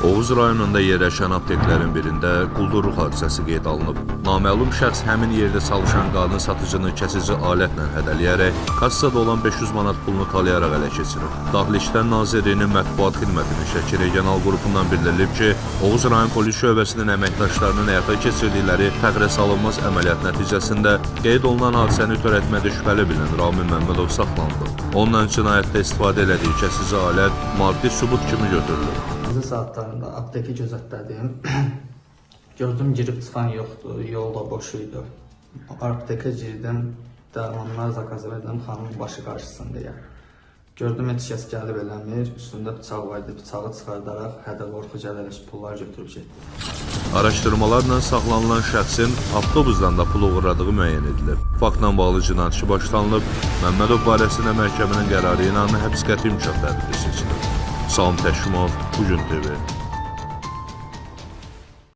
Oğuz rayonunda yerləşən apteklərin birində quldurluq hadisəsi qeyd alınıb. Naməlum şəxs həmin yerdə çalışan qadın satıcını kəsici alətlə hədələyərək kassada olan 500 manat pulunu talayaraq ələ keçirib. Daxili İşlər Nazirliyinin mətbuat xidmətinin şəkili regional qrupundan bildirilib ki, Oğuz rayon polis şöbəsinin əməkdaşlarının həyata keçirdikləri təxirəsalınmaz əməliyyat nəticəsində qeyd olunan hadisəni törətmədə şübhəli bilinən Ramin Məmmədov saxlanılıb. Ondan cinayətdə istifadə elədiyi kəsici alət maddi sübut kimi götürülür. Gecə saatlarında apteki gözətlədim. Gördüm girib çıxan yoxdur, yolda boş idi. Aptekə girdim, dərmanlar zakaz verdim xanımın başı qarşısında. Gördüm heç kəs gəlib eləmir, üstündə bıçaq vardı, bıçağı çıxardaraq hədə qorxu gələrək pullar götürüb getdi. Araşdırmalarla saxlanılan şəxsin avtobusdan da pul uğurladığı müəyyən edilib. Faktla bağlı cinayət işi başlanılıb, Məmmədov barəsində məhkəmənin qərarı ilə həbs qəti imkan tədbiri seçilib. Salam Təşkimov, Bugün TV.